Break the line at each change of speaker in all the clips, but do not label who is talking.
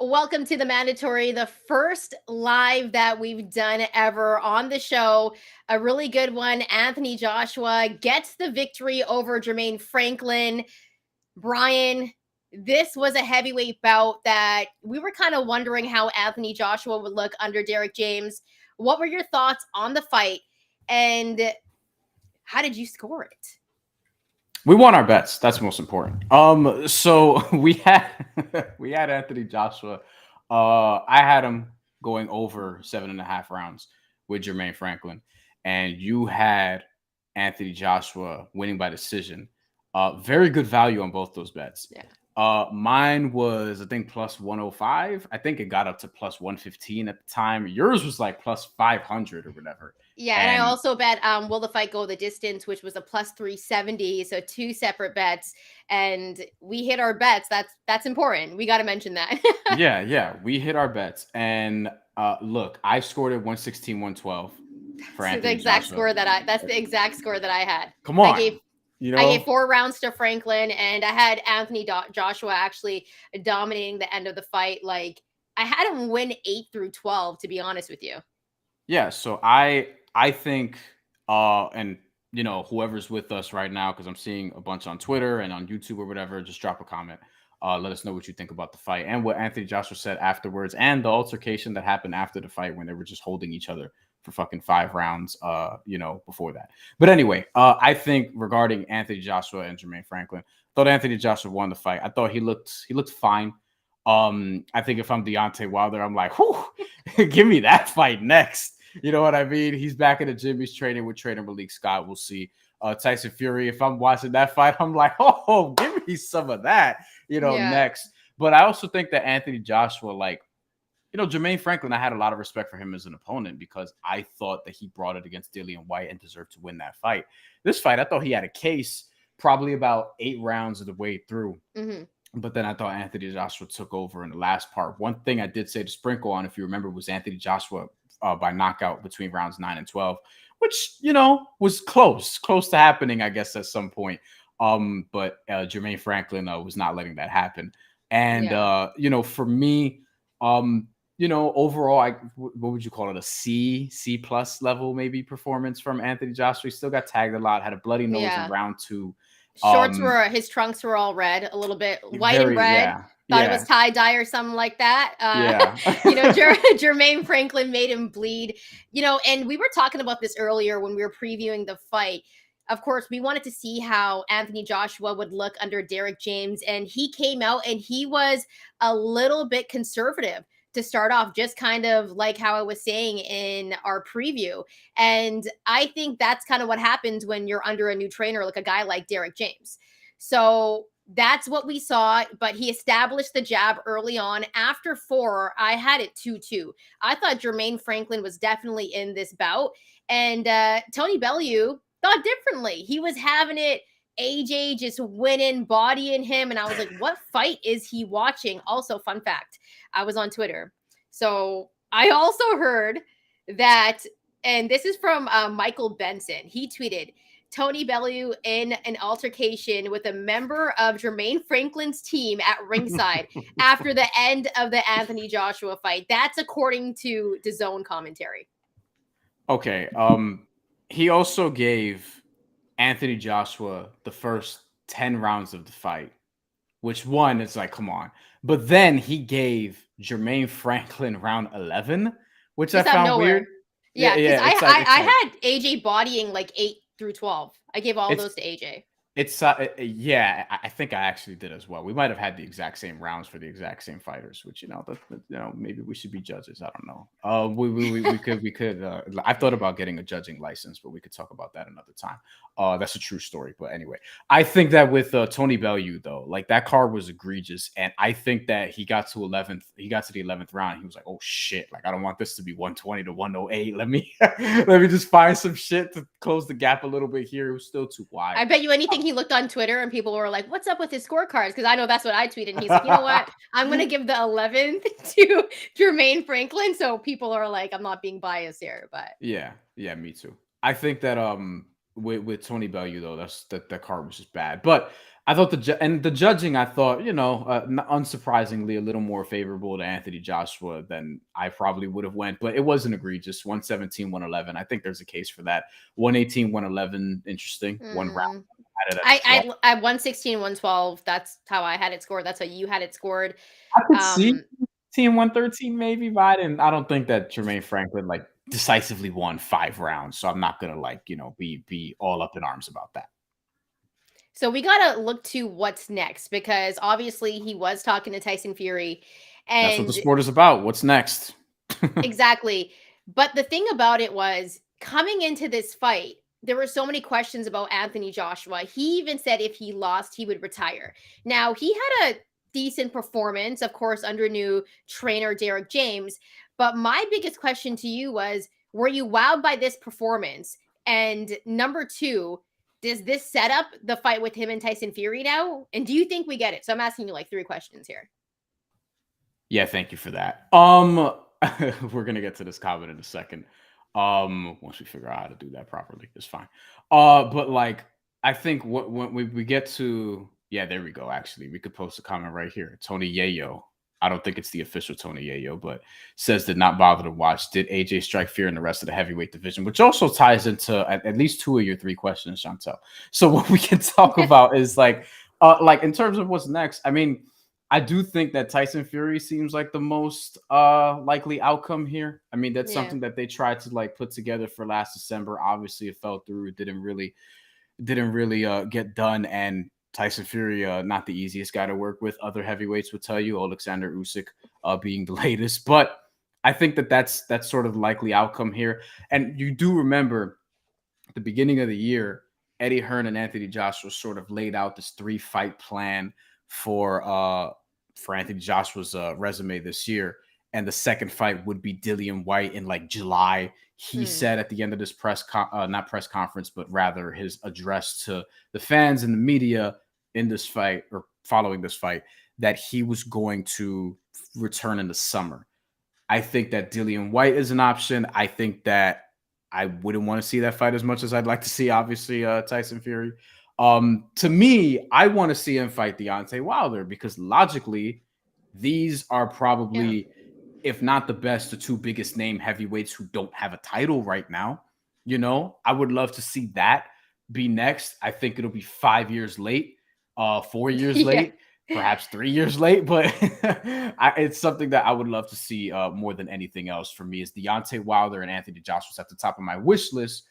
Welcome to the Mandatory, the first live that we've done ever on the show. A really good one. Anthony Joshua gets the victory over Jermaine Franklin. Bryan, this was a heavyweight bout that we were kind of wondering how Anthony Joshua would look under Derek James. What were your thoughts on the fight, and how did you score it?
We won our bets. That's most important. So we had we had Anthony Joshua. I had him going over 7.5 rounds with Jermaine Franklin, and you had Anthony Joshua winning by decision. Very good value on both those bets.
Yeah.
Mine was, I think, plus 105. I think it got up to plus 115 at the time. Yours was like plus 500 or whatever.
Yeah, and I
And
also bet will the fight go the distance, which was a plus 370. So two separate bets, and we hit our bets. That's important. We got to mention that.
yeah, we hit our bets. And look, I scored it 116, 112 for
That's the
Anthony
exact
Joshua.
score that I. That's the exact score that I had.
Come
I
on.
gave
You
I gave
know,
4 rounds to Franklin, and I had Anthony Joshua actually dominating the end of the fight. Like I had him win 8 through 12, to be honest with you.
yeah. So I think and whoever's with us right now, because I'm seeing a bunch on Twitter and on YouTube or whatever, just drop a comment. Let us know what you think about the fight and what Anthony Joshua said afterwards, and the altercation that happened after the fight when they were just holding each other for fucking 5 rounds. Before that. But anyway, I think regarding Anthony Joshua and Jermaine Franklin, thought Anthony Joshua won the fight. I thought he looked fine. I think if I'm Deontay Wilder, I'm like, whew, give me that fight next. You know what I mean? He's back in the gym. He's training with trainer Malik Scott. We'll see. Tyson Fury, if I'm watching that fight, I'm like, oh, give me some of that,
Yeah.
next. But I also think that Anthony Joshua, Jermaine Franklin, I had a lot of respect for him as an opponent because I thought that he brought it against Dillian White and deserved to win that fight. This fight, I thought he had a case probably about 8 rounds of the way through.
Mm-hmm.
But then I thought Anthony Joshua took over in the last part. One thing I did say to sprinkle on, if you remember, was Anthony Joshua by knockout between rounds 9 and 12, which, was close to happening, I guess, at some point. But Jermaine Franklin was not letting that happen. And, for me, overall, what would you call it? A C plus level, maybe, performance from Anthony Joshua. He still got tagged a lot, had a bloody nose in round 2.
His trunks were all red, a little bit white and red. Thought it was tie-dye or something like that. Jermaine Franklin made him bleed. And we were talking about this earlier when we were previewing the fight. Of course, we wanted to see how Anthony Joshua would look under Derek James, and he came out and he was a little bit conservative to start off, just kind of like how I was saying in our preview. And I think that's kind of what happens when you're under a new trainer, like a guy like Derek James. So that's what we saw, but he established the jab early on. After 4, I had it 2-2. I thought Jermaine Franklin was definitely in this bout, and Tony Bellew thought differently. He was having it. AJ just winning, bodying him. And I was like, what fight is he watching? Also, fun fact, I was on Twitter. So I also heard that, and this is from Michael Benson. He tweeted, Tony Bellew in an altercation with a member of Jermaine Franklin's team at ringside after the end of the Anthony Joshua fight. That's according to DAZN commentary.
Okay. He also gave Anthony Joshua the first 10 rounds of the fight, which one is like, come on. But then he gave Jermaine Franklin round 11, which I found weird.
Yeah, because I had AJ bodying like 8 through 12. I gave all those to AJ.
It's I think I actually did as well. We might have had the exact same rounds for the exact same fighters, which maybe we should be judges. I don't know. We could. I've thought about getting a judging license, but we could talk about that another time. That's a true story. But anyway, I think that with Tony Bellew though, like that card was egregious, and I think that he got to the 11th round. He was like, oh shit, like I don't want this to be 120 to 108. Let me just find some shit to close the gap a little bit here. It was still too wide.
I bet you anything he looked on Twitter and people were like, what's up with his scorecards? Because I know that's what I tweeted. And he's like, you know what? I'm going to give the 11th to Jermaine Franklin. So people are like, I'm not being biased here. But
yeah, me too. I think that with Tony Bellew, though, that card was just bad. But I thought the judging, I thought, unsurprisingly, a little more favorable to Anthony Joshua than I probably would have went, but it wasn't egregious. 117, 111. I think there's a case for that. 118, 111. Interesting. One round.
Mm.
Had it at a draw.
I 116, 112. That's how I had it scored. That's how you had it scored.
I could see
Um,
team 113 maybe, but I don't think that Jermaine Franklin like decisively won 5 rounds. So I'm not gonna be all up in arms about that.
so we gotta look to what's next because obviously he was talking to Tyson Fury,
That's what the
and
sport is about. What's next?
exactly. But the thing about it was coming into this fight, there were so many questions about Anthony Joshua. He even said if he lost, he would retire. Now, he had a decent performance, of course, under new trainer Derek James. But my biggest question to you was were you wowed by this performance? And number two, does this set up the fight with him and Tyson Fury now? And do you think we get it? So I'm asking you like 3 questions here.
Yeah, thank you for that. We're gonna get to this comment in a second. Once we figure out how to do that properly, it's fine. But like, I think when we get to, yeah, there we go. Actually, we could post a comment right here. Tony Yayo. I don't think it's the official Tony Yayo, but says did not bother to watch. Did AJ strike fear in the rest of the heavyweight division? Which also ties into at least 2 of your 3 questions, Shantelle. So what we can talk about is like in terms of what's next. I mean, I do think that Tyson Fury seems like the most likely outcome here. I mean, that's
Yeah.
something that they tried to like put together for last December. Obviously, it fell through. It didn't really get done. And Tyson Fury, not the easiest guy to work with. Other heavyweights would tell you, Alexander Usyk being the latest. But I think that that's sort of likely outcome here. And you do remember at the beginning of the year, Eddie Hearn and Anthony Joshua sort of laid out this 3-fight plan for Anthony Joshua's resume this year. And the second fight would be Dillian White in like July. He said at the end of this not press conference, but rather his address to the fans and the media in this fight or following this fight, that he was going to return in the summer. I think that Dillian White is an option. I think that I wouldn't want to see that fight as much as I'd like to see, obviously, Tyson Fury. To me, I want to see him fight Deontay Wilder because logically, these are
Yeah.
probably, if not the best, the 2 biggest name heavyweights who don't have a title right now. I would love to see that be next. I think it'll be 5 years late, 4 years
Yeah.
late, perhaps 3 years late, but it's something that I would love to see more than anything else. For me, is Deontay Wilder and Anthony Joshua's at the top of my wish list,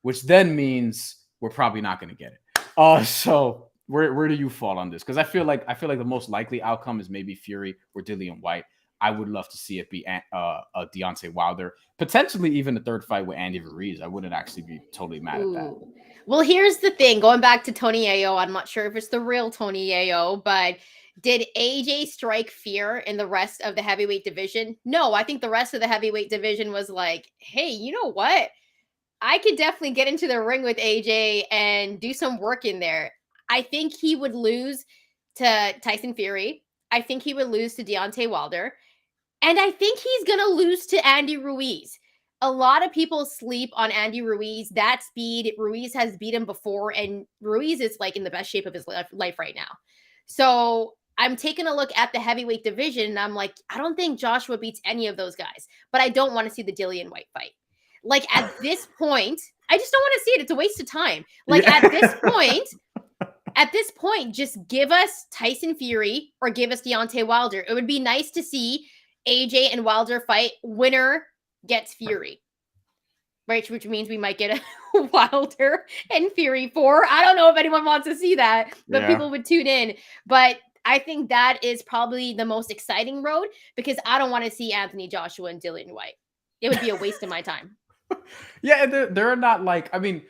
which then means we're probably not going to get it. So where do you fall on this? Because I feel like the most likely outcome is maybe Fury or Dillian White. I would love to see it be Deontay Wilder, potentially even a third fight with Andy Ruiz. I wouldn't actually be totally mad at that.
Well, here's the thing. Going back to Tony Yayo, I'm not sure if it's the real Tony Yayo, but did AJ strike fear in the rest of the heavyweight division? No, I think the rest of the heavyweight division was like, hey, you know what? I could definitely get into the ring with AJ and do some work in there. I think he would lose to Tyson Fury. I think he would lose to Deontay Wilder. And I think he's going to lose to Andy Ruiz. A lot of people sleep on Andy Ruiz. That speed, Ruiz has beat him before, and Ruiz is like in the best shape of his life right now. So I'm taking a look at the heavyweight division, and I'm like, I don't think Joshua beats any of those guys, but I don't want to see the Dillian White fight. Like at this point, I just don't want to see it. It's a waste of time. Like
Yeah.
at this point, just give us Tyson Fury or give us Deontay Wilder. It would be nice to see AJ and Wilder fight. Winner gets Fury. Right, which means we might get a Wilder and Fury 4. I don't know if anyone wants to see that, but
Yeah.
people would tune in. But I think that is probably the most exciting road because I don't want to see Anthony Joshua and Dillian White. It would be a waste of my time.
Yeah, they're not like, I mean,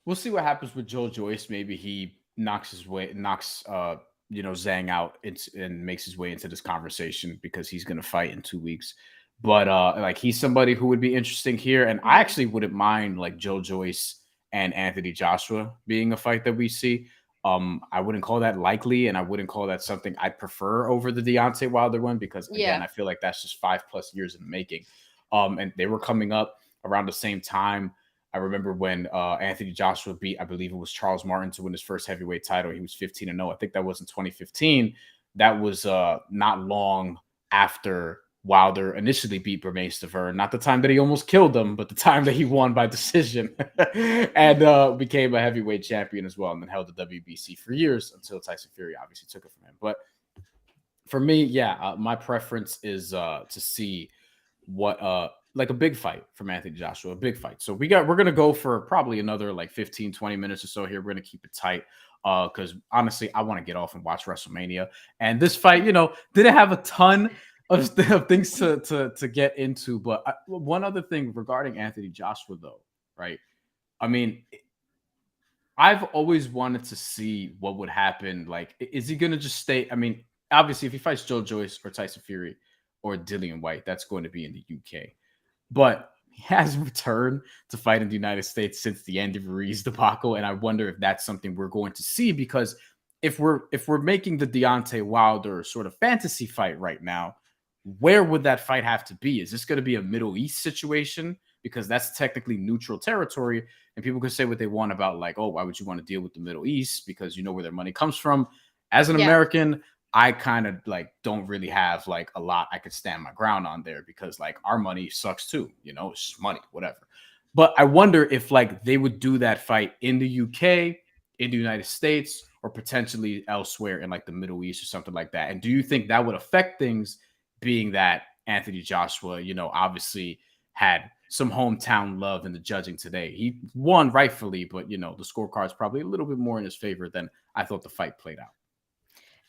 we'll see what happens with Joe Joyce. Maybe he knocks Zhang out and makes his way into this conversation because he's going to fight in 2 weeks. But like he's somebody who would be interesting here, and I actually wouldn't mind like Joe Joyce and Anthony Joshua being a fight that we see. I wouldn't call that likely, and I wouldn't call that something I'd prefer over the Deontay Wilder one because again, I feel like that's just 5+ years in the making. And they were coming up around the same time. I remember when Anthony Joshua beat, I believe it was Charles Martin to win his first heavyweight title. He was 15-0. I think that was in 2015. That was not long after Wilder initially beat Bermane Stiverne. Not the time that he almost killed him, but the time that he won by decision and became a heavyweight champion as well, and then held the WBC for years until Tyson Fury obviously took it from him. But for me, yeah, my preference is to see what like a big fight from Anthony Joshua, a big fight. So we're gonna go for probably another like 15, 20 minutes or so here. We're gonna keep it tight. Because honestly, I want to get off and watch WrestleMania. And this fight, didn't have a ton of things to get into. But one other thing regarding Anthony Joshua, though, right? I mean, I've always wanted to see what would happen. Like, is he gonna just stay? I mean, obviously, if he fights Joe Joyce or Tyson Fury or Dillian White, that's going to be in the UK. But he has returned to fight in the United States since the Andy Ruiz debacle, and I wonder if that's something we're going to see, because if we're making the Deontay Wilder sort of fantasy fight right now, where would that fight have to be? Is this going to be a Middle East situation? Because that's technically neutral territory, and people can say what they want about, like, oh, why would you want to deal with the Middle East? Because you know where their money comes from. As an American, I kind of like don't really have like a lot I could stand my ground on there, because like our money sucks too, it's money, whatever. But I wonder if like they would do that fight in the UK, in the United States, or potentially elsewhere in like the Middle East or something like that. And do you think that would affect things, being that Anthony Joshua, obviously had some hometown love in the judging today? He won rightfully, but the scorecard's probably a little bit more in his favor than I thought the fight played out.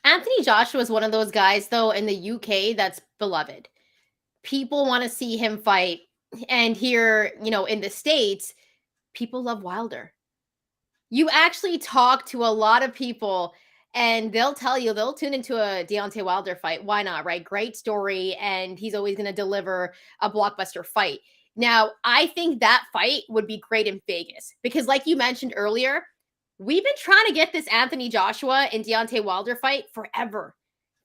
Anthony Joshua is one of those guys, though, in the UK that's beloved. People want to see him fight. And here, in the States, people love Wilder. You actually talk to a lot of people and they'll tell you they'll tune into a Deontay Wilder fight. Why not, right? Great story. And he's always going to deliver a blockbuster fight. Now, I think that fight would be great in Vegas because, like you mentioned earlier, we've been trying to get this Anthony Joshua and Deontay Wilder fight forever.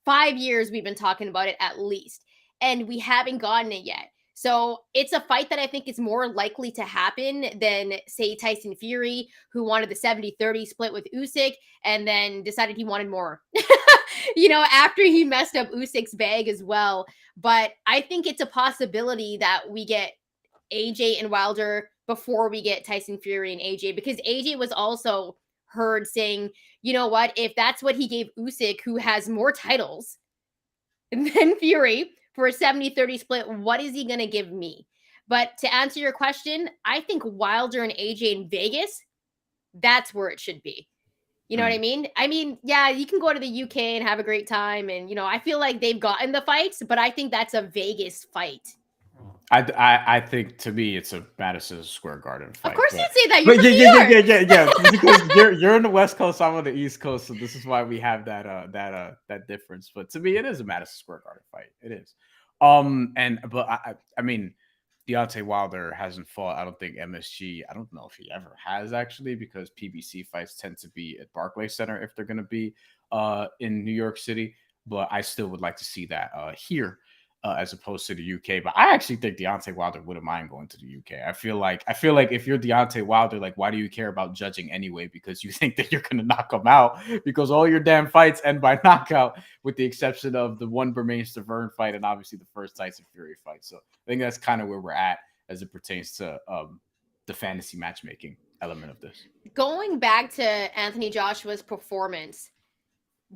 5 years we've been talking about it at least, and we haven't gotten it yet. So it's a fight that I think is more likely to happen than, say, Tyson Fury, who wanted the 70-30 split with Usyk and then decided he wanted more, after he messed up Usyk's bag as well. But I think it's a possibility that we get AJ and Wilder before we get Tyson Fury and AJ, because AJ was also heard saying, you know what, if that's what he gave Usyk, who has more titles than Fury, for a 70-30 split, what is he going to give me? But to answer your question, I think Wilder and AJ in Vegas, that's where it should be. You know what I mean? I mean, yeah, you can go to the UK and have a great time. And, I feel like they've gotten the fights, but I think that's a Vegas fight.
I think, to me, it's a Madison Square Garden fight.
Of course you'd say that. You're from New York.
Yeah. Because you're in the West Coast, I'm on the East Coast, so this is why we have that difference. But to me, it is a Madison Square Garden fight. It is. But I mean, Deontay Wilder hasn't fought, I don't think, MSG. I don't know if he ever has, actually, because PBC fights tend to be at Barclays Center if they're going to be in New York City. But I still would like to see that here. As opposed to the UK. But I actually think Deontay Wilder wouldn't mind going to the UK. I feel like if you're Deontay Wilder, like, why do you care about judging anyway? Because you think that you're going to knock him out, because all your damn fights end by knockout, with the exception of the one Bermane Stiverne fight and obviously the first Tyson Fury fight. So I think that's kind of where we're at as it pertains to the fantasy matchmaking element of this.
Going back to Anthony Joshua's performance,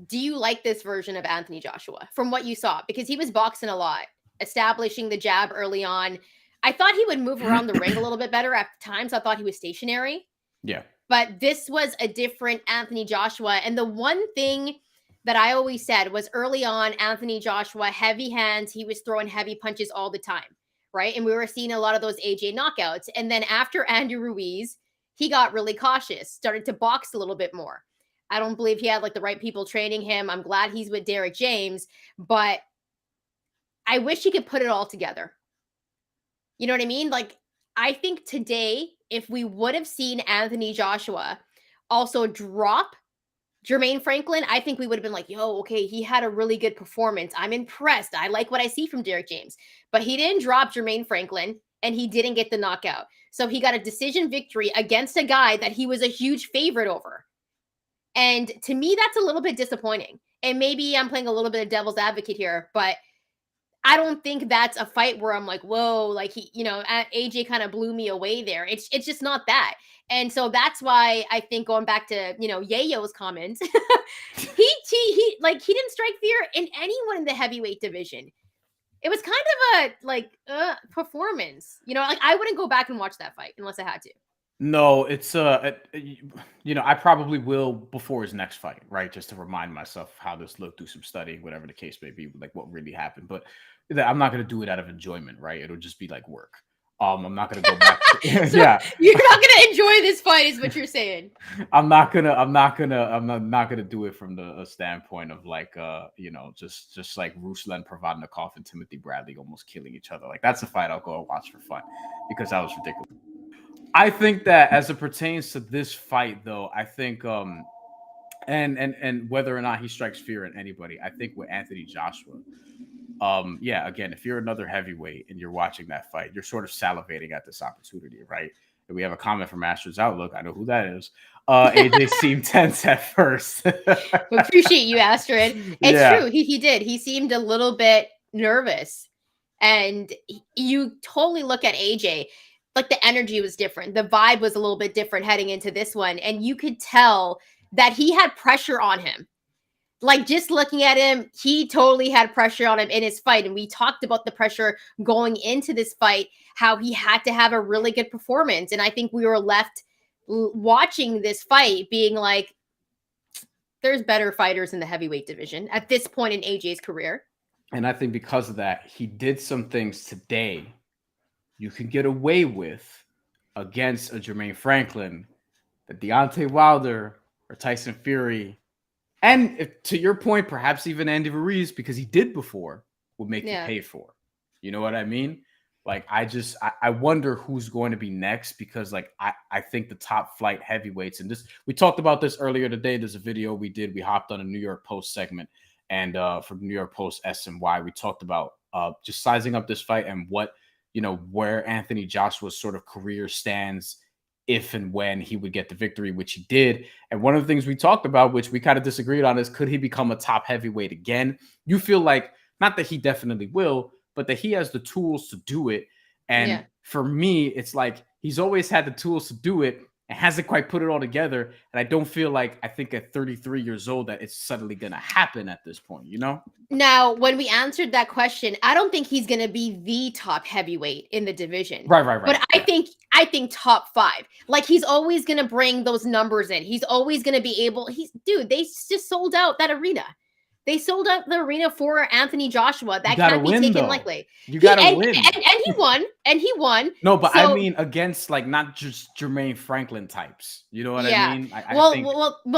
do you like this version of Anthony Joshua from what you saw? Because he was boxing a lot, establishing the jab early on. I thought he would move around the ring a little bit better. At times, I thought he was stationary.
Yeah.
But this was a different Anthony Joshua. And the one thing that I always said was, early on, Anthony Joshua, heavy hands. He was throwing heavy punches all the time, right? And we were seeing a lot of those AJ knockouts. And then after Andy Ruiz, he got really cautious, started to box a little bit more. I don't believe he had like the right people training him. I'm glad he's with Derek James, but I wish he could put it all together. You know what I mean? Like, I think today, if we would have seen Anthony Joshua also drop Jermaine Franklin, I think we would have been like, yo, okay, he had a really good performance. I'm impressed. I like what I see from Derek James. But he didn't drop Jermaine Franklin, and he didn't get the knockout. So he got a decision victory against a guy that he was a huge favorite over. And to me, that's a little bit disappointing. And maybe I'm playing a little bit of devil's advocate here, but I don't think that's a fight where I'm like, whoa, like AJ kind of blew me away there. It's just not that. And so that's why I think going back to, Yayo's comments, he didn't strike fear in anyone in the heavyweight division. It was kind of a performance, like I wouldn't go back and watch that fight unless I had to.
No, it's I probably will before his next fight, right? Just to remind myself how this looked, do some studying, whatever the case may be, like what really happened. But I'm not gonna do it out of enjoyment, right? It'll just be like work. I'm not gonna go back.
So yeah, you're not gonna enjoy this fight, is what you're saying.
I'm not gonna do it from the standpoint of like just like Ruslan Provodnikov and Timothy Bradley almost killing each other. Like that's a fight I'll go and watch for fun because that was ridiculous. I think that as it pertains to this fight, though, I think and whether or not he strikes fear in anybody, I think with Anthony Joshua, again, if you're another heavyweight and you're watching that fight, you're sort of salivating at this opportunity, right? And we have a comment from Astros Outlook. I know who that is. AJ seemed tense at first.
We appreciate you, Astrid. It's true. He did. He seemed a little bit nervous. And you totally look at AJ, like the energy was different. The vibe was a little bit different heading into this one. And you could tell that he had pressure on him. Like just looking at him, he totally had pressure on him in his fight. And we talked about the pressure going into this fight, how he had to have a really good performance. And I think we were left watching this fight being like, there's better fighters in the heavyweight division at this point in AJ's career.
And I think because of that, he did some things today you can get away with against a Jermaine Franklin, that Deontay Wilder or Tyson Fury, and if, to your point, perhaps even Andy Ruiz, because he did before, will make you pay for. You know what I mean? Like, I wonder who's going to be next, because like I think the top flight heavyweights, and this, we talked about this earlier today. There's a video we hopped on a New York Post segment, and from New York Post SNY, we talked about just sizing up this fight and what, where Anthony Joshua's sort of career stands if and when he would get the victory, which he did. And one of the things we talked about, which we kind of disagreed on, is could he become a top heavyweight again? You feel like, not that he definitely will, but that he has the tools to do it. And for me, it's like he's always had the tools to do it and hasn't quite put it all together. And I don't feel like, I think at 33 years old, that it's suddenly going to happen at this point, Now,
when we answered that question, I don't think he's going to be the top heavyweight in the division.
Right.
But I think top 5. Like, he's always going to bring those numbers in. He's always going to be able. They just sold out that arena. They sold out the arena for Anthony Joshua. That can't be taken lightly.
You got to win.
And he won.
No, but I mean against, like, not just Jermaine Franklin types. You know what I mean?
I think...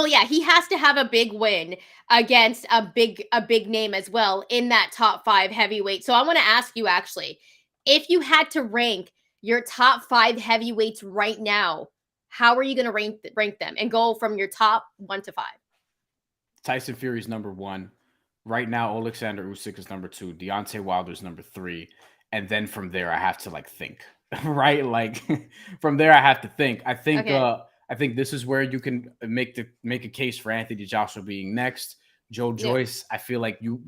yeah. He has to have a big win against a big name as well in that top 5 heavyweight. So I want to ask you, actually, if you had to rank your top 5 heavyweights right now, how are you going to rank them and go from your top 1 to 5?
Tyson Fury's number 1. Right now, Alexander Usyk is number 2. Deontay Wilder's number 3. And then from there, I have to think, right? Like from there, I have to think. I think this is where you can make a case for Anthony Joshua being next. Joe Joyce, I feel like you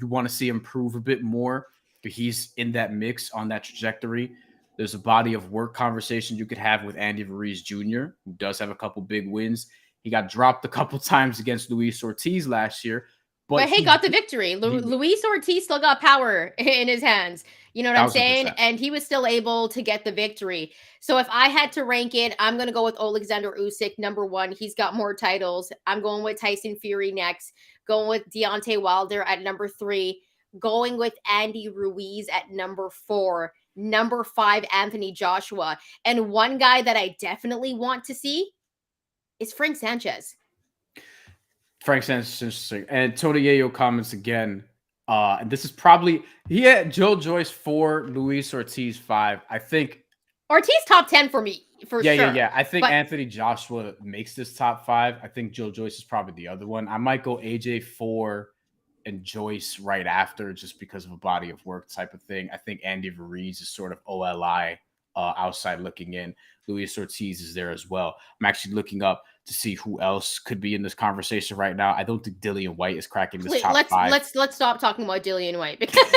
want to see him prove a bit more, but he's in that mix on that trajectory. There's a body of work conversation you could have with Andy Ruiz Jr., who does have a couple big wins. He got dropped a couple times against Luis Ortiz last year. But
he got the victory. Luis Ortiz still got power in his hands. You know what I'm saying? And he was still able to get the victory. So if I had to rank it, I'm going to go with Alexander Usyk, number 1. He's got more titles. I'm going with Tyson Fury next. Going with Deontay Wilder at number 3. Going with Andy Ruiz at number 4. Number 5, Anthony Joshua. And one guy that I definitely want to see is Frank Sanchez.
Frank Sanchez is interesting. And Tony Yayo comments again. And this is probably, he had Joe Joyce 4, Luis Ortiz 5. I think
Ortiz top 10 for me, sure.
Yeah. I think Anthony Joshua makes this top 5. I think Joe Joyce is probably the other one. I might go AJ 4 and Joyce right after, just because of a body of work type of thing. I think Andy Ruiz is sort of OLI outside looking in. Luis Ortiz is there as well. I'm actually looking up to see who else could be in this conversation right now. I don't think Dillian White is cracking this top
let's
five.
let's stop talking about Dillian White because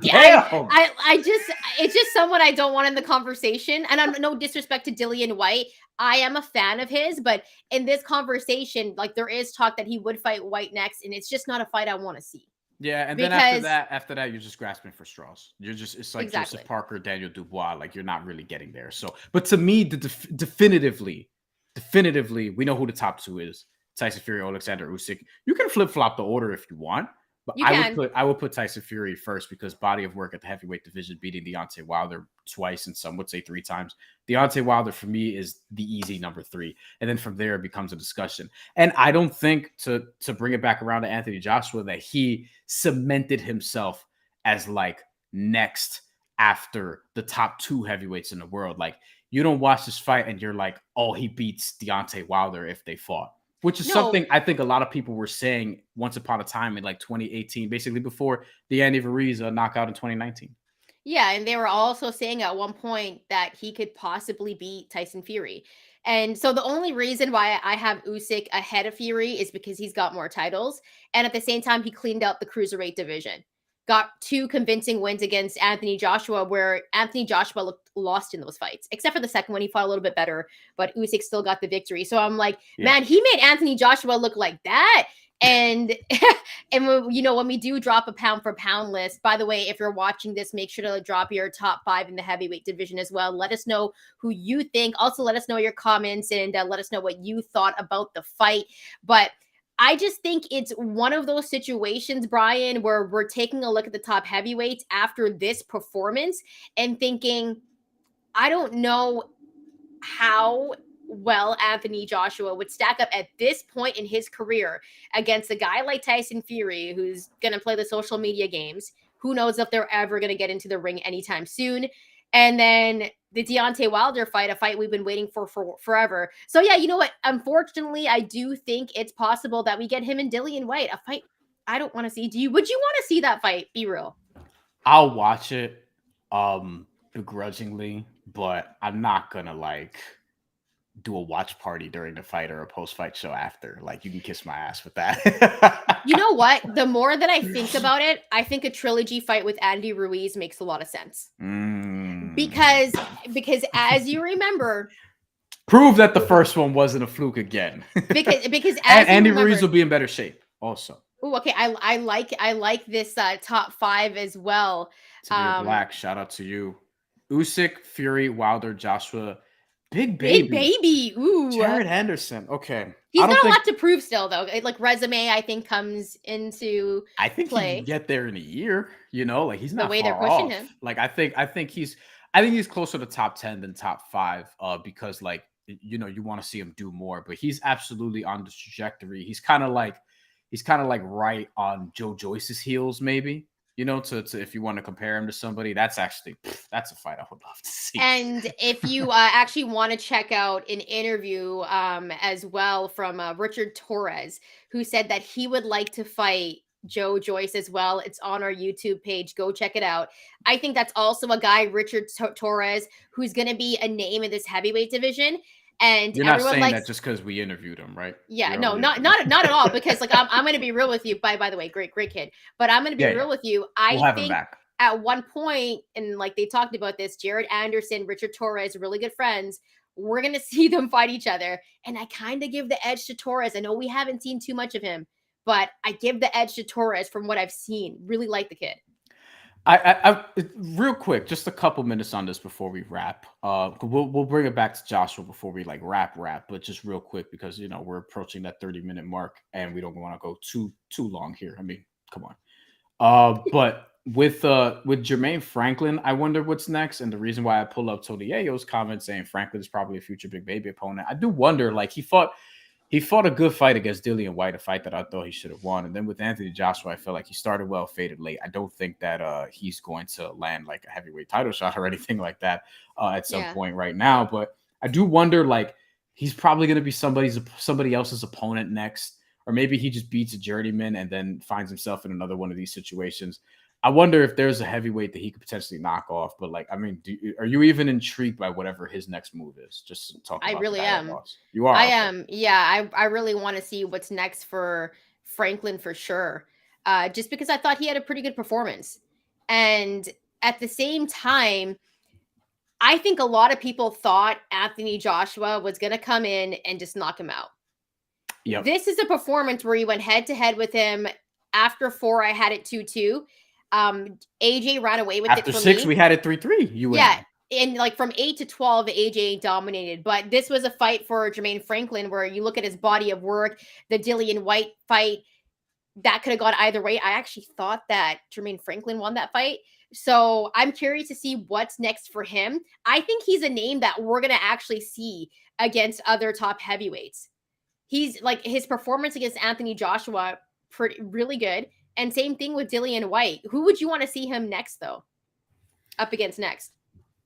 Damn.
I just it's just someone I don't want in the conversation. And I'm no disrespect to Dillian White. I am a fan of his, but in this conversation, like there is talk that he would fight White next, and it's just not a fight I want to see.
Yeah, and
Because
then after that, you're just grasping for straws. It's like
exactly.
Joseph Parker, Daniel Dubois. Like you're not really getting there. So, but to me, definitively, we know who the top two is: Tyson Fury, Alexander Usyk. You can flip flop the order if you want, but I would put Tyson Fury first because body of work at the heavyweight division, beating Deontay Wilder twice and some would say 3 times. Deontay Wilder for me is the easy number 3, and then from there it becomes a discussion. And I don't think to bring it back around to Anthony Joshua that he cemented himself as like next after the top 2 heavyweights in the world. Like you don't watch this fight and you're like, oh, he beats Deontay Wilder if they fought. Which is something I think a lot of people were saying once upon a time in like 2018, basically before the Andy Ruiz knockout in 2019.
Yeah, and they were also saying at one point that he could possibly beat Tyson Fury. And so the only reason why I have Usyk ahead of Fury is because he's got more titles. And at the same time, he cleaned out the cruiserweight division. Got 2 convincing wins against Anthony Joshua, where Anthony Joshua looked lost in those fights. Except for the second one, he fought a little bit better, but Usyk still got the victory. So I'm like, man, he made Anthony Joshua look like that. And when we do drop a pound for pound list, by the way, if you're watching this, make sure to drop your top 5 in the heavyweight division as well. Let us know who you think. Also, let us know your comments and let us know what you thought about the fight. But I just think it's one of those situations, Bryan, where we're taking a look at the top heavyweights after this performance and thinking, I don't know how well Anthony Joshua would stack up at this point in his career against a guy like Tyson Fury, who's going to play the social media games. Who knows if they're ever going to get into the ring anytime soon. And then the Deontay Wilder fight, a fight we've been waiting for forever. So yeah, you know what? Unfortunately, I do think it's possible that we get him and Dillian White, a fight I don't want to see. Would you want to see that fight? Be real.
I'll watch it begrudgingly, but I'm not gonna like do a watch party during the fight or a post-fight show after. Like you can kiss my ass with that.
You know what? The more that I think about it, I think a trilogy fight with Andy Ruiz makes a lot of sense. Because as you remember,
prove that the first one wasn't a fluke again.
because as
Andy Ruiz will be in better shape also.
Oh, okay. I like this top 5 as well.
Tamir Black, shout out to you. Usyk, Fury, Wilder, Joshua, Big Baby.
Ooh.
Jared Henderson. Okay.
He's got a lot to prove still, though. Like resume, I think comes into
I think
play.
He can get there in a year. You know, like he's not
the way
far
they're pushing
off.
him.
Like I think he's closer to top 10 than top 5. Because like you want to see him do more, but he's absolutely on the trajectory. He's kind of like right on Joe Joyce's heels, maybe. To if you want to compare him to somebody, that's a fight I would love to see.
And if you actually want to check out an interview as well from Richard Torres, who said that he would like to fight Joe Joyce as well. It's on our YouTube page. Go check it out. I think that's also a guy, Richard Torres, who's going to be a name in this heavyweight division. And
you're not saying that just because we interviewed him, right?
Yeah, no, not at all. Because like I'm going to be real with you. By the way, great kid. But I'm going to be real with you. I think at one point, and like they talked about this, Jared Anderson, Richard Torres, really good friends. We're going to see them fight each other, and I kind of give the edge to Torres. I know we haven't seen too much of him, but I give the edge to Torres from what I've seen. Really like the kid.
I real quick, just a couple minutes on this before we wrap. We'll bring it back to Joshua before we like wrap, but just real quick because we're approaching that 30-minute mark and we don't want to go too long here. I mean, come on. But with Jermaine Franklin, I wonder what's next. And the reason why I pull up Tony Yayo's comment saying Franklin is probably a future Big Baby opponent, I do wonder. Like he fought a good fight against Dillian White, a fight that I thought he should have won. And then with Anthony Joshua, I feel like he started well, faded late. I don't think that he's going to land like a heavyweight title shot or anything like that at some point right now. But I do wonder, like, he's probably going to be somebody else's opponent next. Or maybe he just beats a journeyman and then finds himself in another one of these situations. I wonder if there's a heavyweight that he could potentially knock off. But like, I mean, are you even intrigued by whatever his next move is? Just talking
I
about the
really
guy that
am.
lost. You
I
are okay.
am. Yeah, I really want to see what's next for Franklin for sure. Just because I thought he had a pretty good performance. And at the same time, I think a lot of people thought Anthony Joshua was going to come in and just knock him out.
Yep.
This is a performance where he went head to head with him. After 4, I had it 2-2. AJ ran away with
After
it for
6,
me.
we had it 3-3. You
Yeah.
win.
And like from 8 to 12, AJ dominated. But this was a fight for Jermaine Franklin where you look at his body of work, the Dillian White fight, that could have gone either way. I actually thought that Jermaine Franklin won that fight. So I'm curious to see what's next for him. I think he's a name that we're going to actually see against other top heavyweights. He's like his performance against Anthony Joshua, really good. And same thing with Dillian White. Who would you want to see him next, though? Up against next?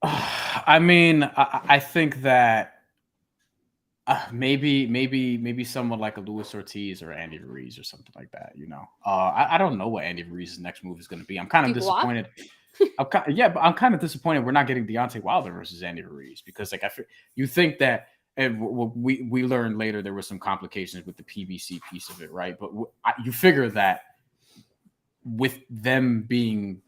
I mean, I think that maybe someone like a Luis Ortiz or Andy Ruiz or something like that. You know, I don't know what Andy Ruiz's next move is going to be. I'm kind of
Dubois?
disappointed. But I'm kind of disappointed we're not getting Deontay Wilder versus Andy Ruiz because like you think that. And we learned later there were some complications with the PBC piece of it, right? But you figure that with them being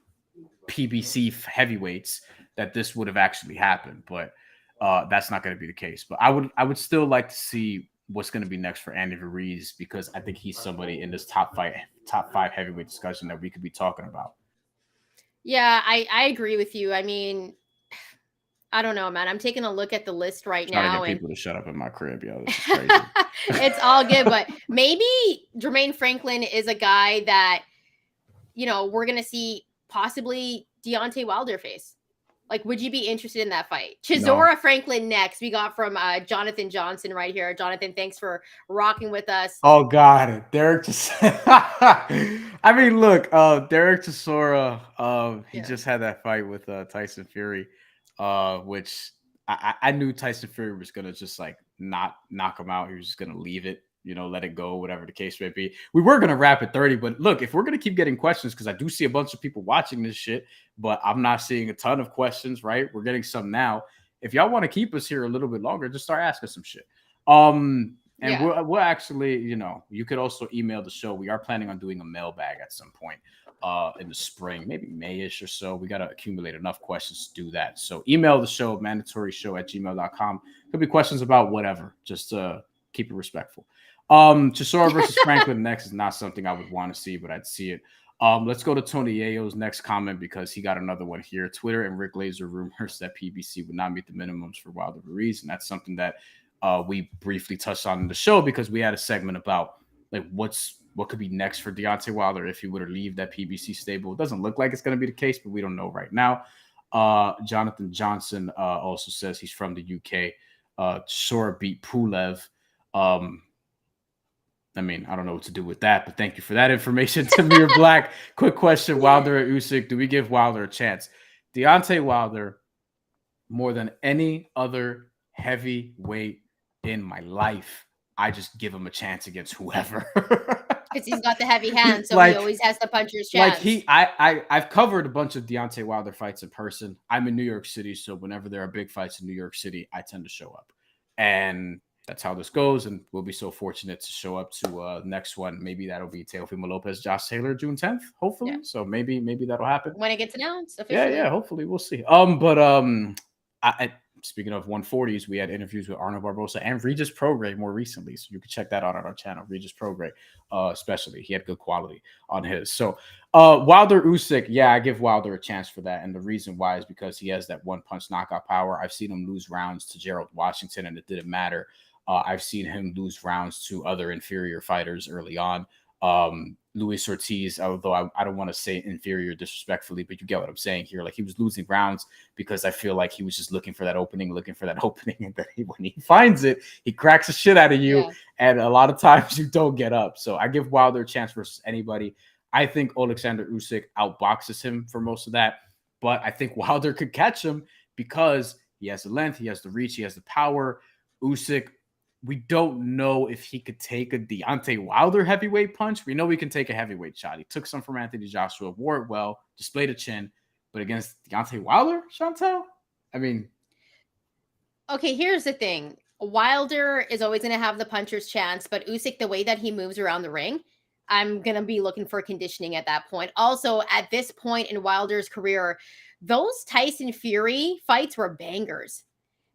PBC heavyweights, that this would have actually happened, but that's not going to be the case. But I would still like to see what's going to be next for Andy Ruiz because I think he's somebody in this top 5 heavyweight discussion that we could be talking about.
Yeah, I agree with you. I mean, I don't know, man. I'm taking a look at the list right
Trying
now,
to get
and
people to shut up in my crib, yo. This is crazy.
it's all good. But maybe Jermaine Franklin is a guy that, you know, we're gonna see possibly Deontay Wilder face. Like, would you be interested in that fight? Chisora
No.
Franklin next. We got from Jonathan Johnson right here. Jonathan, thanks for rocking with us.
Oh God, Derek just. I mean, look, Derek Chisora. He just had that fight with Tyson Fury, which I knew Tyson Fury was gonna just like not knock him out. He was just gonna leave it, you know, let it go, whatever the case may be. We were gonna wrap at 30, but look, if we're gonna keep getting questions, because I do see a bunch of people watching this shit, but I'm not seeing a ton of questions. Right, we're getting some now. If y'all want to keep us here a little bit longer, just start asking some shit. And
Yeah.
we'll actually, you know, you could also email the show. We are planning on doing a mailbag at some point in the spring, maybe May-ish or so. We got to accumulate enough questions to do that. So email the show, mandatoryshow@gmail.com. Could be questions about whatever. Just keep it respectful. Chisora versus Franklin next is not something I would want to see, but I'd see it. Let's go to Tony Yayo's next comment because he got another one here. Twitter and Rick Laser rumors that PBC would not meet the minimums for Wilder Ruiz, and that's something that we briefly touched on in the show because we had a segment about like what could be next for Deontay Wilder if he were to leave that PBC stable. It doesn't look like it's going to be the case, but we don't know right now. Jonathan Johnson also says he's from the UK. Chisora beat Pulev. I mean, I don't know what to do with that, but thank you for that information. Tamir Black, quick question. Wilder or Usyk, do we give Wilder a chance? Deontay Wilder, more than any other heavyweight in my life, I just give him a chance against whoever.
Because he's got the heavy hand, so
Like-
he always has the puncher's
Like
chance.
I've covered a bunch of Deontay Wilder fights in person. I'm in New York City, so whenever there are big fights in New York City, I tend to show up. And that's how this goes, and we'll be so fortunate to show up to next one. Maybe that'll be Teofimo Lopez, Josh Taylor, June 10th, hopefully.
Yeah.
So maybe that'll happen.
When it gets announced officially.
Yeah, hopefully we'll see. Speaking of 140s, we had interviews with Arnold Barbosa and Regis Prograis more recently, so you can check that out on our channel. Regis Prograis, especially, he had good quality on his. So Wilder Usyk, yeah, I give Wilder a chance for that, and the reason why is because he has that one punch knockout power. I've seen him lose rounds to Gerald Washington, and it didn't matter. I've seen him lose rounds to other inferior fighters early on. Luis Ortiz, although I don't want to say inferior disrespectfully, but you get what I'm saying here. Like, he was losing rounds because I feel like he was just looking for that opening, and then when he finds it, he cracks the shit out of you.
Yeah.
And a lot of times you don't get up. So I give Wilder a chance versus anybody. I think Alexander Usyk outboxes him for most of that, but I think Wilder could catch him because he has the length, he has the reach, he has the power. Usyk we don't know if he could take a Deontay Wilder heavyweight punch. We know he can take a heavyweight shot. He took some from Anthony Joshua, wore it well, displayed a chin, but against Deontay Wilder, Shantelle, I mean,
Okay, here's the thing. Wilder is always going to have the puncher's chance, but Usyk, the way that he moves around the ring, I'm going to be looking for conditioning at that point. Also, at this point in Wilder's career, those Tyson Fury fights were bangers.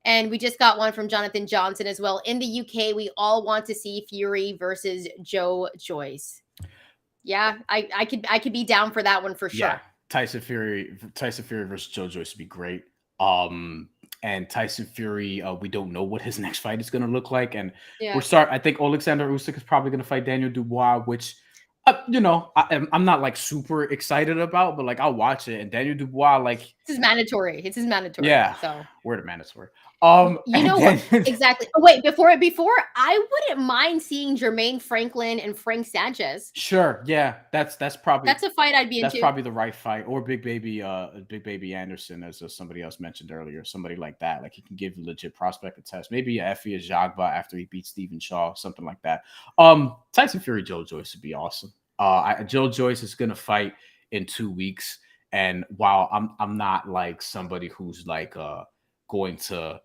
And we just got one from Jonathan Johnson as well. In the UK, we all want to see Fury versus Joe Joyce. Yeah, I could be down for that one for sure.
yeah, Tyson Fury versus Joe Joyce would be great. And Tyson Fury, we don't know what his next fight is going to look like, and
Yeah.
I think Alexander Usyk is probably going to fight Daniel Dubois, which I'm not like super excited about, but like I'll watch it. And Daniel Dubois, like
It's his mandatory. It's his mandatory.
yeah,
So
we're the mandatory.
you know what? Exactly. Oh, wait, before I wouldn't mind seeing Jermaine Franklin and Frank Sanchez.
Sure, yeah, that's probably
That's a fight I'd be
that's
into.
probably the right fight. Or Big Baby Anderson, as somebody else mentioned earlier, somebody like that. Like he can give a legit prospect a test. Maybe a Effie Ajagba after he beats Stephen Shaw, something like that. Tyson Fury, Joe Joyce would be awesome. Joe Joyce is gonna fight in 2 weeks, and while I'm not like somebody who's like going to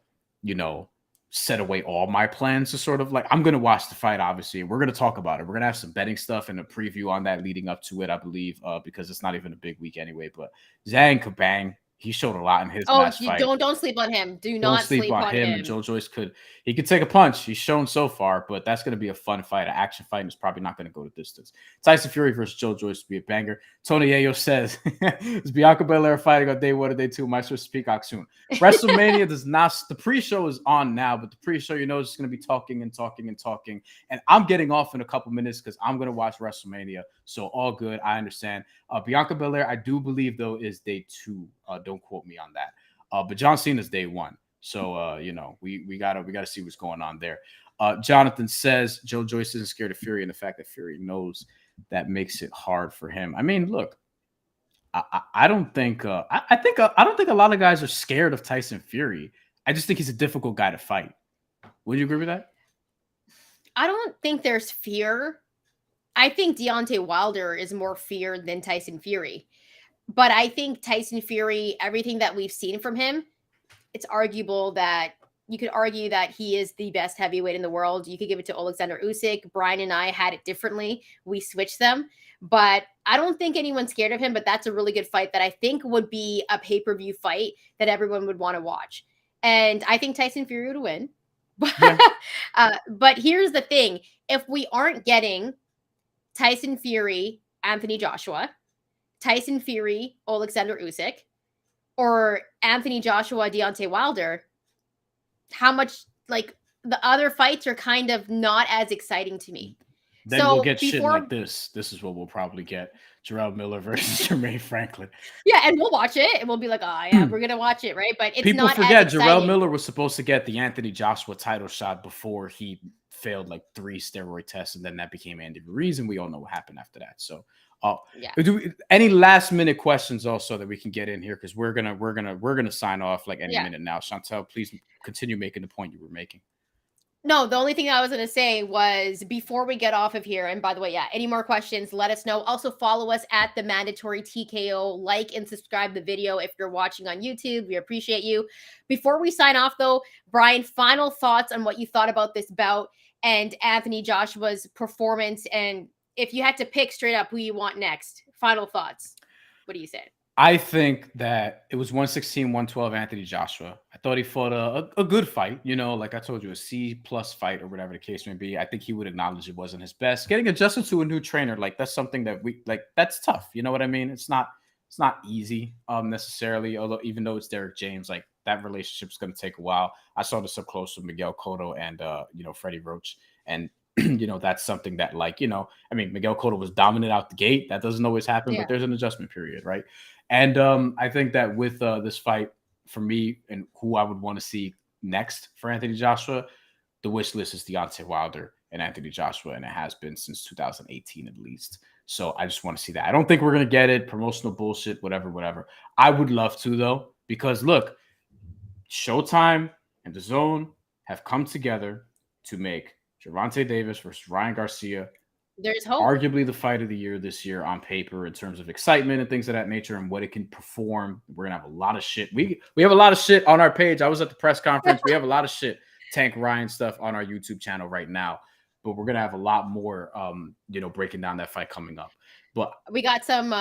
set away all my plans to sort of like, I'm going to watch the fight, obviously. We're going to talk about it. We're going to have some betting stuff and a preview on that leading up to it, I believe, because it's not even a big week anyway. But Zhang Kabang, he showed a lot in his last fight.
Don't sleep on him. Do not sleep on him.
And Joe Joyce could take a punch. He's shown so far, but that's going to be a fun fight. An action fight, and it's probably not going to go the distance. Tyson Fury versus Joe Joyce would be a banger. Tony Yayo says, is Bianca Belair fighting on day 1 or day 2? My Swiss Peacock soon. WrestleMania does not. The pre-show is on now, but the pre-show, is just going to be talking and talking and talking. And I'm getting off in a couple minutes because I'm going to watch WrestleMania. So all good. I understand. Bianca Belair, I do believe though, is day 2. Don't quote me on that. But John Cena's day 1. So we gotta see what's going on there. Jonathan says Joe Joyce isn't scared of Fury, and the fact that Fury knows that makes it hard for him. I mean, look, I don't think I don't think a lot of guys are scared of Tyson Fury. I just think he's a difficult guy to fight. Would you agree with that?
I don't think there's fear. I think Deontay Wilder is more fear than Tyson Fury. But I think Tyson Fury, everything that we've seen from him, it's arguable that you could argue that he is the best heavyweight in the world. You could give it to Alexander Usyk. Bryan and I had it differently. We switched them. But I don't think anyone's scared of him, but that's a really good fight that I think would be a pay-per-view fight that everyone would want to watch. And I think Tyson Fury would win. But here's the thing. If we aren't getting Tyson Fury, Anthony Joshua, Tyson Fury, Alexander Usyk, or Anthony Joshua, Deontay Wilder, how much, like, the other fights are kind of not as exciting to me.
Then we'll get shit like this. This is what we'll probably get. Jarrell Miller versus Jermaine Franklin.
Yeah, and we'll watch it, and we'll be like, oh, yeah, we're going to watch it, right? But it's
people
not
forget
as
Jarrell Miller was supposed to get the Anthony Joshua title shot before he failed like 3 steroid tests, and then that became Andy Ruiz, and we all know what happened after that. So any last minute questions also that we can get in here, because we're gonna sign off like any minute now. Shantelle, please continue making the point you were making.
No, the only thing I was going to say was before we get off of here, and by the way, any more questions, let us know. Also follow us at TheMandatory TKO. Like and subscribe the video if you're watching on YouTube. We appreciate you. Before we sign off though, Bryan, final thoughts on what you thought about this bout and Anthony Joshua's performance, and if you had to pick straight up who you want next, final thoughts. What do you say?
I think that it was 116, 112 Anthony Joshua. I thought he fought a good fight, like I told you, a C+ fight or whatever the case may be. I think he would acknowledge it wasn't his best. Getting adjusted to a new trainer, like that's something that that's tough. You know what I mean? It's not easy necessarily, although even though it's Derek James, like that relationship's going to take a while. I saw this up close with Miguel Cotto and Freddie Roach, and that's something that Miguel Cotto was dominant out the gate. That doesn't always happen, but there's an adjustment period, right? And I think that with this fight, for me and who I would want to see next for Anthony Joshua, the wish list is Deontay Wilder and Anthony Joshua, and it has been since 2018 at least. So I just want to see that. I don't think we're going to get it. Promotional bullshit, whatever. I would love to, though, because look, Showtime and DAZN have come together to make Gervonta Davis versus Ryan Garcia
There's hope.
arguably the fight of the year this year on paper in terms of excitement and things of that nature and what it can perform. We're gonna have a lot of shit. We have a lot of shit on our page. I was at the press conference. We have a lot of shit, Tank Ryan stuff on our YouTube channel right now, but we're gonna have a lot more breaking down that fight coming up. But
we got some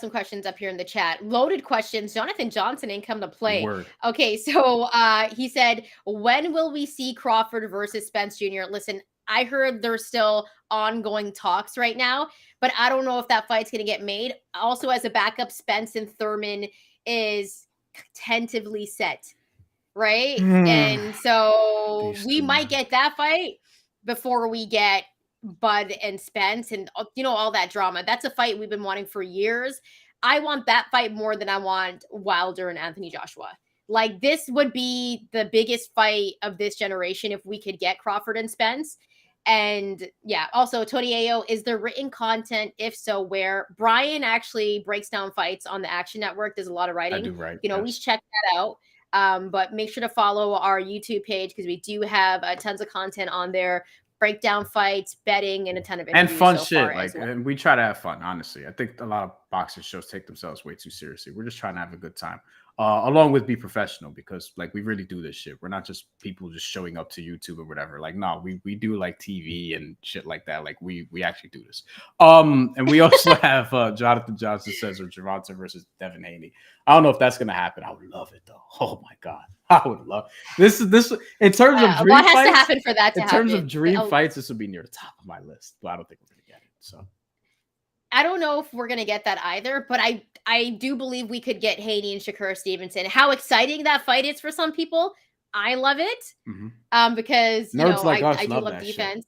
questions up here in the chat. Loaded questions. Jonathan Johnson ain't come to play.
Word.
Okay, so he said, when will we see Crawford versus Spence Jr.? Listen, I heard there's still ongoing talks right now, but I don't know if that fight's going to get made. Also, as a backup, Spence and Thurman is tentatively set, right? And so we might get that fight before we get Bud and Spence and all that drama. That's a fight we've been wanting for years. I want that fight more than I want Wilder and Anthony Joshua. Like, this would be the biggest fight of this generation if we could get Crawford and Spence. And yeah, also Tony Ayo, is there written content? If so, where? Brian actually breaks down fights on the Action Network. There's a lot of writing.
I do, right?
We check that out. But make sure to follow our YouTube page because we do have tons of content on there. Breakdown fights, betting, and a ton of interviews
and fun
so
shit.
Well.
And we try to have fun. Honestly, I think a lot of boxing shows take themselves way too seriously. We're just trying to have a good time, along with be professional because we really do this shit. We're not just people just showing up to YouTube or whatever. No, we do TV and shit like that. We actually do this. And we also have Jonathan Johnson says or Gervonta versus Devin Haney. I don't know if that's gonna happen. I would love it though. Oh my god. I would love this in terms of dream
what has
fights,
to happen for that to happen?
In terms of dream fights, this would be near the top of my list, but I don't think we're gonna get it. So
I don't know if we're gonna get that either, but I do believe we could get Haney and Shakur Stevenson. How exciting that fight is for some people. I love it. Because I do love defense. Shit.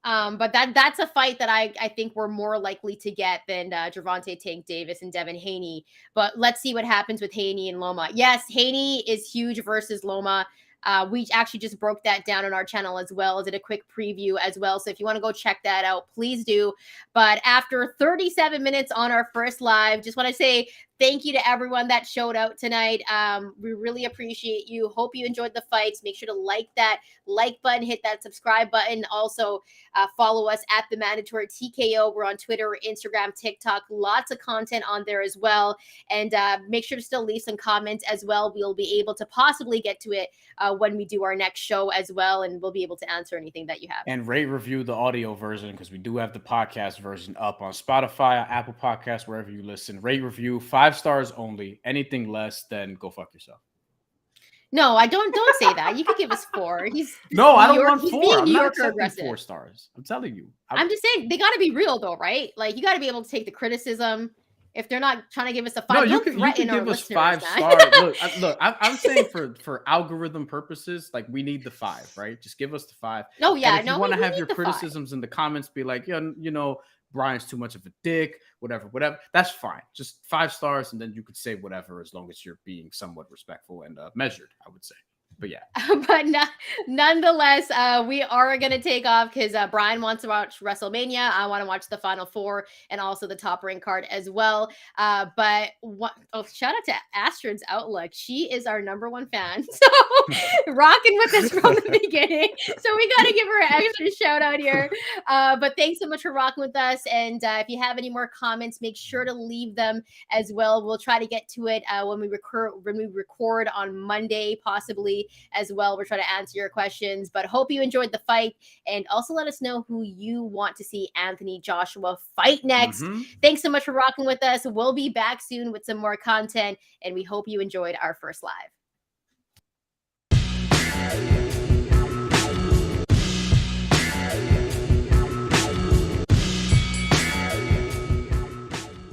But that's a fight that I think we're more likely to get than Gervonta Tank Davis and Devin Haney. But let's see what happens with Haney and Loma. Yes, Haney is huge versus Loma. We actually just broke that down on our channel as well. Did a quick preview as well. So if you want to go check that out, please do. But after 37 minutes on our first live, just want to say thank you to everyone that showed out tonight. We really appreciate you. Hope you enjoyed the fights. Make sure to like that like button, hit that subscribe button. Also, follow us at TheMandatory TKO. We're on Twitter, Instagram, TikTok. Lots of content on there as well. And make sure to still leave some comments as well. We'll be able to possibly get to it when we do our next show as well. And we'll be able to answer anything that you have.
And rate, review the audio version because we do have the podcast version up on Spotify, Apple Podcasts, wherever you listen. Rate, review, 5 stars only. Anything less, then go fuck yourself.
No, I don't say that. You could give us 4. I
don't want 4.
Being
I'm
New
not
Yorker
accepting 4 stars. I'm telling you.
I'm just saying they got to be real though, right? You got to be able to take the criticism. If they're not trying to give us a 5,
no, you can give us 5 stars. I'm saying for algorithm purposes, we need the 5, right? Just give us the 5.
No, yeah,
and if you want to have your criticisms in the comments, be like, Brian's too much of a dick, whatever. That's fine. Just 5 stars, and then you could say whatever as long as you're being somewhat respectful and measured, I would say. But yeah.
But nonetheless, we are going to take off because Brian wants to watch WrestleMania. I want to watch the Final 4 and also the Top Rank card as well. But shout out to Astrid's Outlook. She is our #1 fan. So rocking with us from the beginning. So we got to give her an extra shout out here. But thanks so much for rocking with us. And if you have any more comments, make sure to leave them as well. We'll try to get to it when we record on Monday, possibly. As well, we're trying to answer your questions, but hope you enjoyed the fight and also let us know who you want to see Anthony Joshua fight next. Thanks so much for rocking with us. We'll be back soon with some more content, and we hope you enjoyed our first live.